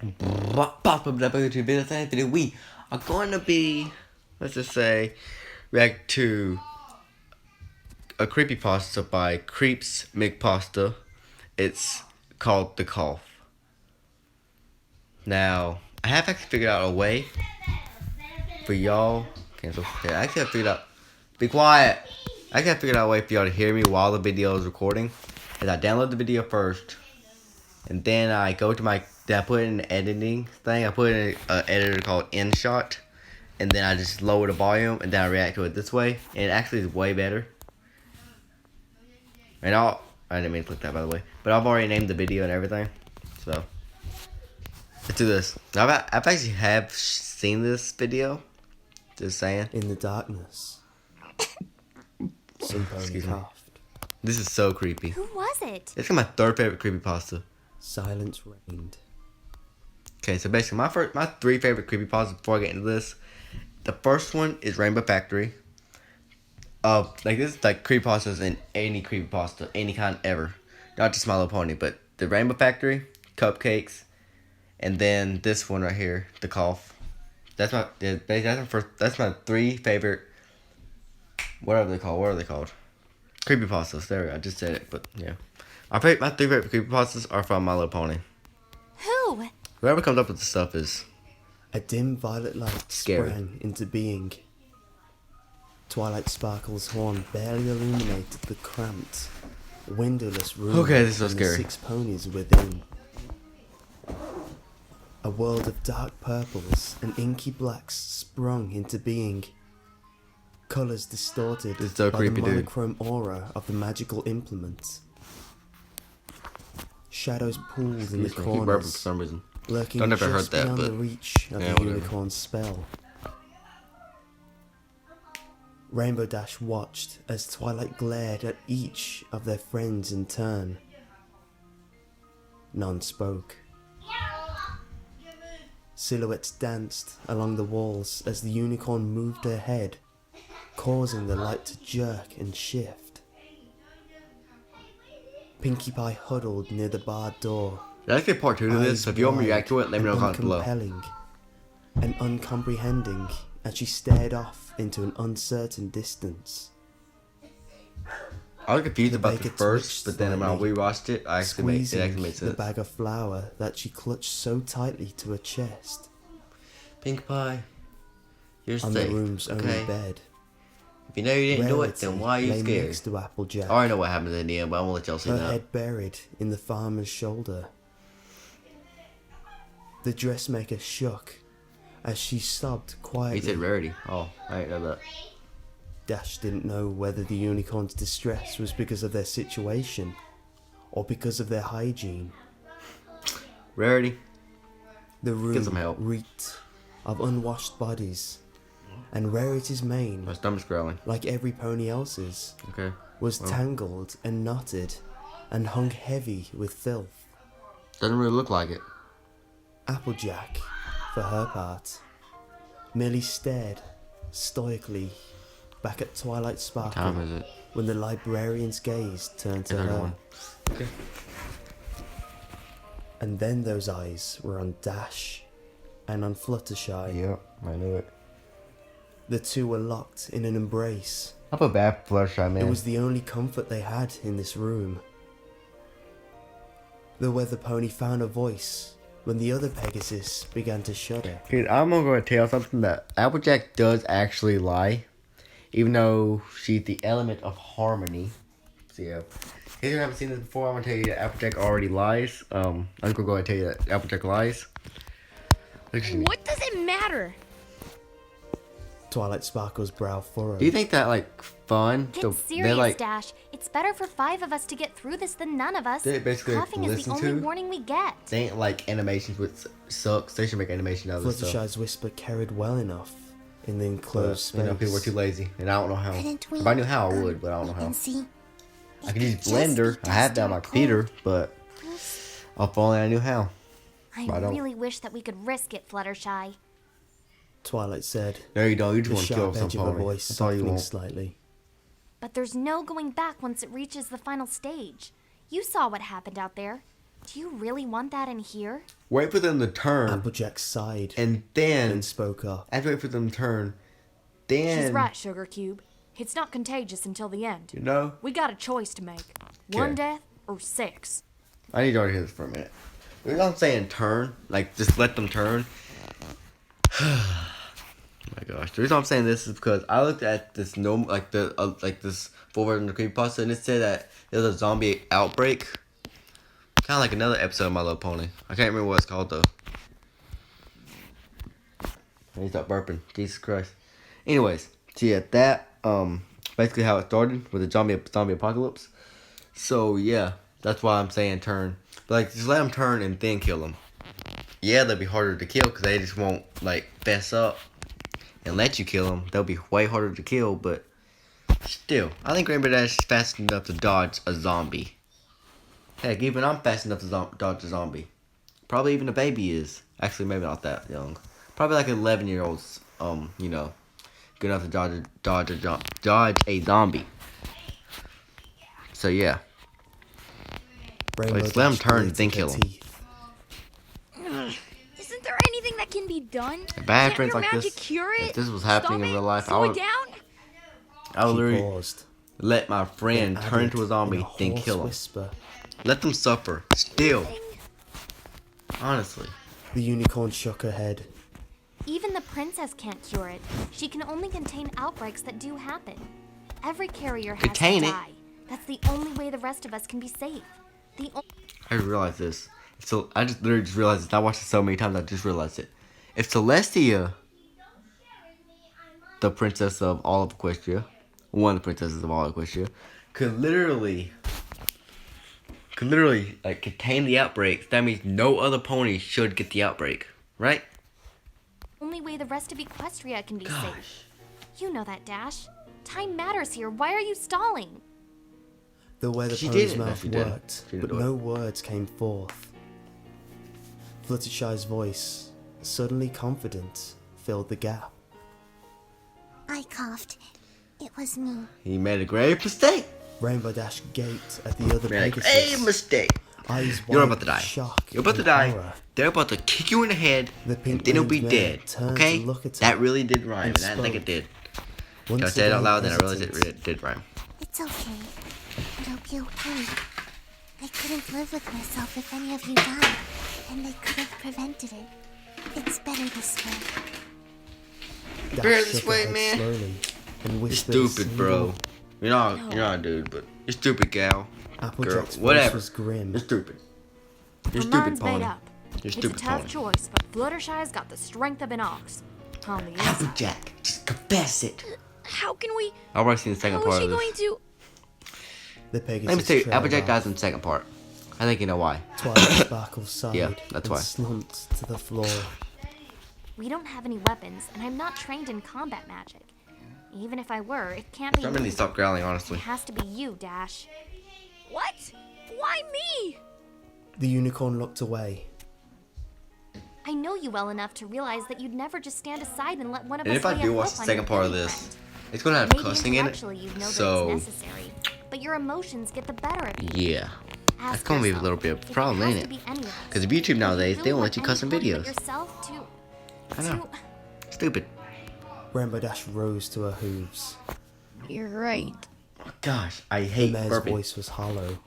Today we are going to be, let's just say, react to a creepypasta by Creeps McPasta. It's called The Cough. Now, I have actually figured out a way for y'all. Cancel. Okay, I actually have figured out. Be quiet. I actually have figured out a way for y'all to hear me while the video is recording. Is I download the video first, and then I go to my. Then I put it in an editing thing. I put it in an editor called InShot, and then I just lower the volume, and then I react to it this way, and it actually is way better. And I didn't mean to click that, by the way, but I've already named the video and everything, so let's do this. I've actually have seen this video. Just saying. In the darkness, some pony coughed. This is so creepy. Who was it? It's my third favorite creepypasta. Silence reigned. Okay, so basically my three favorite creepypastas before I get into this. The first one is Rainbow Factory. Like this is like creepypastas in any creepypasta, any kind ever. Not just My Little Pony, but the Rainbow Factory, Cupcakes, and then this one right here, The Cough. That's my three favorite. What are they called? Creepypastas. There we go. I just said it, but yeah. My three favorite creepypastas are from My Little Pony. Who? Whoever comes up with the stuff is A dim violet light scary. sprang into being. Twilight Sparkle's horn barely illuminated the cramped, windowless room. Okay, this is so and scary. The 6 ponies within. A world of dark purples and inky blacks sprung into being. Colours distorted This is so by creepy, the dude. monochrome aura of the magical implements. Shadows pooled in the Excuse me, I keep burping for corners, some reason. lurking Don't ever just heard that, beyond but the reach of yeah, the whatever. unicorn's spell. Rainbow Dash watched as Twilight glared at each of their friends in turn. None spoke. Silhouettes danced along the walls as the unicorn moved her head, causing the light to jerk and shift. Pinkie Pie huddled near the barred door. Let's get part 2 to this, so if you want me to react to it, let me know in the comments below. Uncompelling and uncomprehending as she stared off into an uncertain distance. I was confused about baker the first, twitched but then when I slightly, rewatched it, it actually made Squeezing sense. the bag of flour that she clutched so tightly to her chest. Pink Pie, you're On safe, the room's only okay? bed. If you know you didn't do it, Rarity then why are you lay scared? next to Applejack, I already know what happens in the end, but I'm gonna let y'all see her that. head buried in the farmer's shoulder. The dressmaker shook as she sobbed quietly. He said Rarity. Oh, I didn't know that. Dash didn't know whether the unicorn's distress was because of their situation or because of their hygiene. Rarity. The Get some room help. reeked of unwashed bodies, and Rarity's mane, My stomach's growling. like every pony else's, Okay. was Well. tangled and knotted and hung heavy with filth. Doesn't really look like it. Applejack, for her part, merely stared stoically back at Twilight What Sparkle time is it? when the librarian's gaze turned to her. 8:31. Okay. And then those eyes were on Dash and on Fluttershy. Yep, I knew it. The two were locked in an embrace. I feel bad for Fluttershy, man. It was the only comfort they had in this room. The weather pony found a voice when the other Pegasus began to shudder. Dude, I'm gonna tell something that Applejack does actually lie. Even though she's the element of harmony. So yeah. If you haven't seen this before, I'm gonna tell you that Applejack already lies. I'm gonna go ahead and tell you that Applejack lies. What does it matter? Twilight Sparkle's brow furrowed. Do you think that like fun? Get serious, Dash. It's better for 5 of us to get through this than none of us. They basically Coughing is the listen only to? warning we get. They ain't like animations which sucks. They should make animation out of this stuff. Fluttershy's whisper carried well enough in the enclosed But, space. you know, people are too lazy, and I don't know how. Couldn't we, If I knew how, I would, but I don't know how. See, I could use Blender. I have that on my computer, but if only I knew how. I But I don't. really wish that we could risk it, Fluttershy. Twilight said, No, you don't. You just the want to kill sharp some edge of her pony. voice That's all you softening want. slightly. But there's no going back once it reaches the final stage. You saw what happened out there. Do you really want that in here? Wait for them to turn, Applejack sighed and then and spoke up. after wait for them to turn, then She's right, Sugar Cube. It's not contagious until the end. you know. We got a choice to make. One death or 6. I need y'all to hear this for a minute. The reason I'm saying turn, like just let them turn. Oh my gosh. The reason I'm saying this is because I looked at this this full version of the creepypasta, and it said that there's a zombie outbreak. Kind of like another episode of My Little Pony. I can't remember what it's called though. I need to stop burping. Jesus Christ. Anyways, so yeah, that basically how it started with the zombie apocalypse. So yeah, that's why I'm saying turn. But like, just let them turn and then kill them. Yeah, they'll be harder to kill because they just won't like fess up and let you kill them. They'll be way harder to kill, but still, I think Rainbow Dash is fast enough to dodge a zombie. Heck, even I'm fast enough to dodge a zombie. Probably even a baby is. Actually, maybe not that young. Probably like 11-year-olds. You know, good enough to dodge a zombie. So yeah. Rainbow Like, let 'em Dash turn, gritted then her kill 'em. teeth. Isn't there anything that can be done? If bad Can't friends your like magic this, cure it? if this was happening Stop in it? real life, Slow I it would, down? I would She literally paused. let my friend then turn into a added zombie, in a then hoarse kill him. whisper. Let them suffer. Still. Honestly. The unicorn shook her head. Even the princess can't cure it. She can only contain outbreaks that do happen. Every carrier has Contain to it? die. That's the only way the rest of us can be safe. I just realized this. So I just literally just realized this. I watched it so many times I just realized it. If Celestia, the princess of all of Equestria, one of the princesses of all of Equestria, could literally like contain the outbreaks, that means no other pony should get the outbreak. Right? only way the rest of Equestria can be Gosh. safe. You know that, Dash. Time matters here. Why are you stalling? The way the She pony's did it. No, mouth she didn't. worked, She didn't but do it. no words came forth. Fluttershy's voice, suddenly confident, filled the gap. I coughed. It was me. He made a grave mistake. Rainbow Dash gaped at the other Made a Pegasus. grave mistake. Eyes You're wide about to die. with shock You're about to and die. horror. They're about to kick you in the head, The and pink then you'll be winged dead. mare turned Okay? to look at That her really did rhyme, and and I think it spoke. did. Once I said it out again loud, then I realized hesitant. it did rhyme. It's okay. It'll be okay. I couldn't live with myself if any of you died, and they could have prevented it. It's better this way. Dash Bear shook this her way, head man. slowly and You're whispered a stupid, bro. You're not a dude, but you're stupid, gal. Applejack's voice whatever. was grim. You're stupid. You're Her stupid, mind's pony. made up. You're It's a stupid, tough pony. choice, but Fluttershy's got the strength of an ox. On the inside. Applejack, just confess it. How can we? I've already seen the second How part is she of this. going to? The Pegasus Let me tell you, trailed Applejack off. dies in the second part. I think you know why. Twilight Sparkle sighed Yeah, that's and why. slumped to the floor. We don't have any weapons, and I'm not trained in combat magic. Even if I were, it can't be I'm gonna me. stop growling, It honestly. has to be you, Dash. What? Why me? The unicorn looked away. I know you well enough to realize that you'd never just stand aside and let one of And us if I lay do a watch hoof the on second your part of baby this, friend. it's gonna have Maybe cussing in it. intellectually you'd know So that it's necessary, but your emotions get the better of you. yeah, that's Ask gonna be a yourself, little bit of a if it problem, has ain't to it? be any of us, Because of YouTube nowadays, you they don't really let you want cuss in any pony videos. but yourself to I know. Stupid. Rainbow Dash rose to her hooves. You're right. Oh, gosh, I The hate mare's burping. voice was hollow.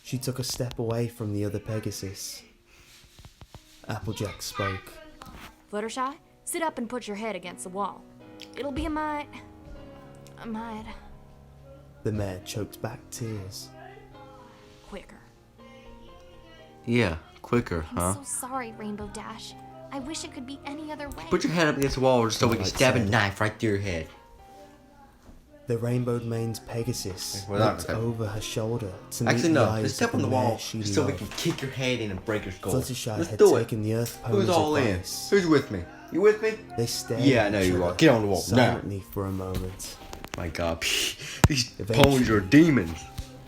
She took a step away from the other Pegasus. Applejack spoke. Fluttershy, sit up and put your head against the wall. It'll be a mite. The mare choked back tears. Quicker. Yeah, quicker, I'm huh? so sorry, Rainbow Dash. I wish it could be any other way. Put your head up against the wall just so we can Twilight stab a said. knife right through your head. The rainbow-maned Pegasus We're not looked gonna- over her shoulder to meet Actually, the no. eyes Just step of on the wall mare she so we loved. can kick your head in and break your skull. Fluttershy Let's had do it. taken the Earth Pony's Who's all advice. in? Who's with me? You with me? They stared Yeah, I at know each you are. other Get on the wall, now. silently for a moment. My God, these Eventually- ponies are demons.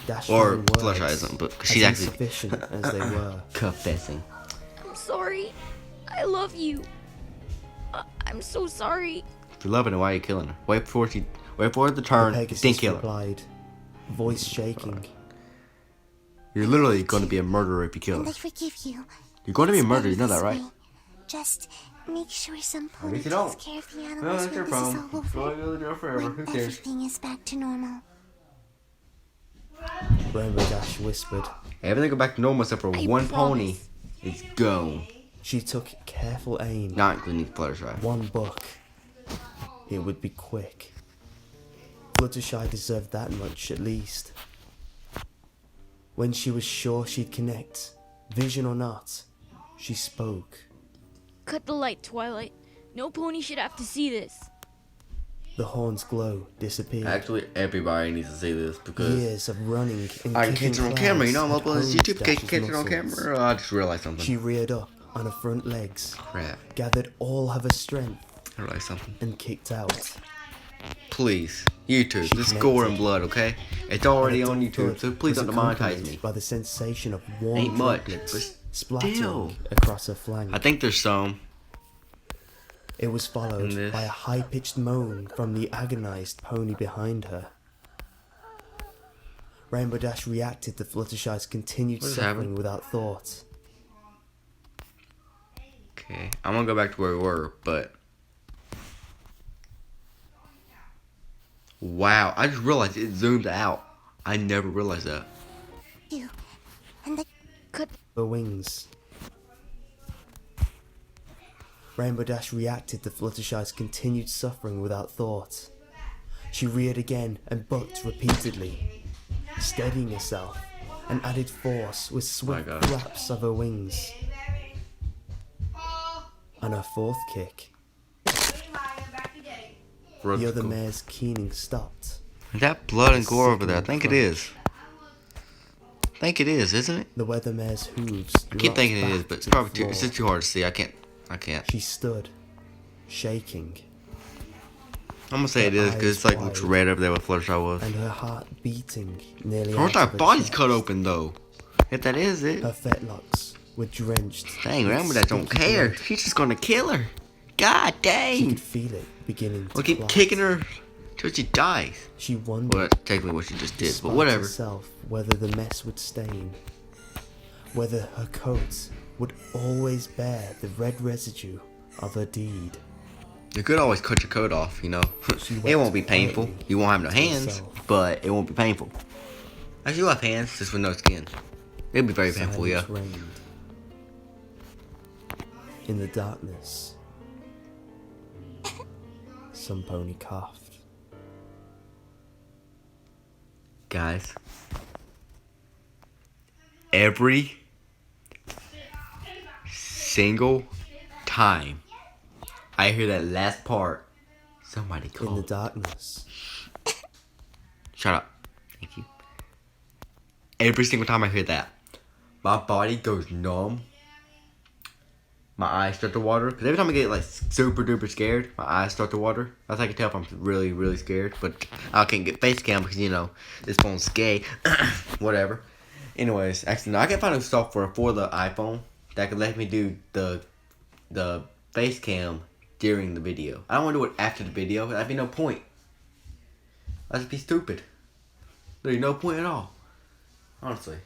Dash Or found words Fluttershy isn't, but as she's actually insufficient as they were. confessing. I'm sorry. I love you. I'm so sorry. If you're loving her, why are you killing her? Wait for her to The turn, Pegasus then kill her. replied, voice shaking. You're literally going to be a murderer if you kill And I her. forgive you. You're going to be a It's murderer, you know better that, this right? way. Just make sure some pony least you takes don't. care of the Well, animals that's your when this is problem. all Go over. to jail forever. Who When cares? everything is back to normal. Rainbow Dash whispered. Everything go back to normal except for I one pony. promise. It's gone. She took careful aim. Not including Fluttershy. One buck. It would be quick. Fluttershy deserved that much at least. When she was sure she'd connect, vision or not, she spoke. Cut the light, Twilight. No pony should have to see this. The horn's glow disappeared. Actually, everybody needs to see this because Years of running and I can kicking catch it on camera. You know, I'm clouds uploading this had YouTube. honed Can catch it on Dash's camera. Oh, I just realized something. She reared up on her front legs, Crap. gathered all of her strength, I realized something. and kicked out. Please, YouTube, She this is gore and connected. blood, okay? It's already And a on duck YouTube, so please was don't demonetize accompanied me. by the sensation of warm Ain't much, droplets but splattering still. across her flank. I think there's some. It was followed in this. by a high-pitched moan from the agonized pony behind her. Rainbow Dash reacted to Fluttershy's continued What is suffering happening? without thought. Okay, I'm gonna go back to where we were, but wow, I just realized it zoomed out. I never realized that. You. And I Her wings. Rainbow Dash reacted to Fluttershy's continued suffering without thought. She reared again and bucked repeatedly, steadying herself and added force with swift God. flaps of her wings. On her fourth kick, the other mare's keening stopped. Is that blood and gore over there? I think it is. I think it is, isn't it? The weather mare's hooves I keep thinking it is, but it's probably too. It's just too hard to see. I can't. She stood, shaking, I'm gonna say it is because it's like looks red over there with Fluttershy was. and her heart beating nearly Aren't out our of her bodies chest. cut open though? If that is it. Her fetlocks were drenched. Dang, with Rambo that don't sticky care. blood. She's just gonna kill her. God She dang. could feel it beginning to We'll keep clot. kicking her till she dies. She wondered, Well, that's technically what she just did, but despite whatever. herself, whether the mess would stain, whether her coat would always bear the red residue of her deed. You could always cut your coat off, you know. It won't be painful. quietly You won't have no to hands, herself. but it won't be painful. Actually, you'll have hands, just with no skin. It'll be very painful, yeah. Silence reigned. In the darkness, some pony coughed. Guys, every single time I hear that last part, somebody In the call. darkness, Shut up. Thank you. Every single time I hear that, my body goes numb. My eyes start to water. Because every time I get like super duper scared, my eyes start to water. That's how I can tell if I'm really, really scared. But I can't get face cam because, you know, this phone's gay. Whatever. Anyways, actually, no, I can find a software for the iPhone that could let me do the face cam during the video. I don't want to do it after the video. That'd be no point. That'd be stupid. There's no point at all. Honestly.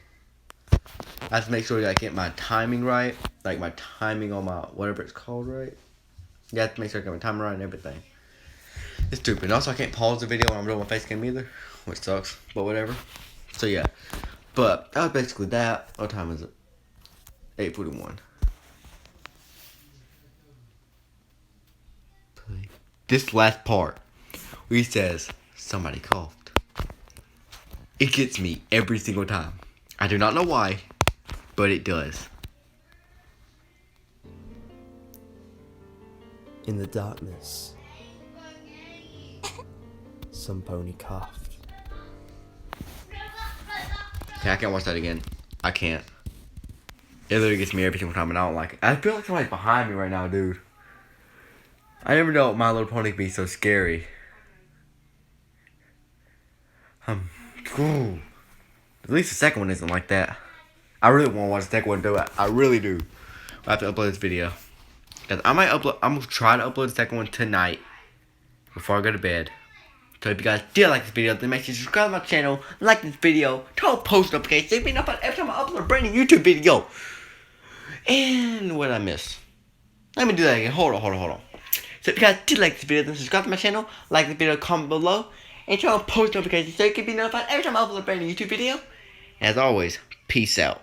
I have to make sure that I get my timing right. Like my timing on my whatever it's called right. You have to make sure I get my timing right and everything. It's stupid. Also, I can't pause the video when I'm doing my face cam either. Which sucks. But whatever. So yeah. But that was basically that. What time is it? 8:41. This last part where he says, somebody coughed. It gets me every single time. I do not know why, but it does. in the darkness, some pony coughed. Okay, I can't watch that again. I can't. It literally gets me every single time and I don't like it. I feel like somebody's behind me right now, dude. I never know My Little Pony could be so scary. Cool. At least the second one isn't like that. I really want to watch the second one, do it. I really do. I have to upload this video. 'Cause I'm gonna try to upload the second one tonight before I go to bed. So if you guys did like this video, then make sure to subscribe to my channel, like this video, turn on post notifications, so you be notified every time I upload a brand new YouTube video. And what did I miss? Let me do that again. Hold on. So if you guys did like this video, then subscribe to my channel, like the video, comment below, and turn on post notifications so you can be notified every time I upload a brand new YouTube video. As always, peace out.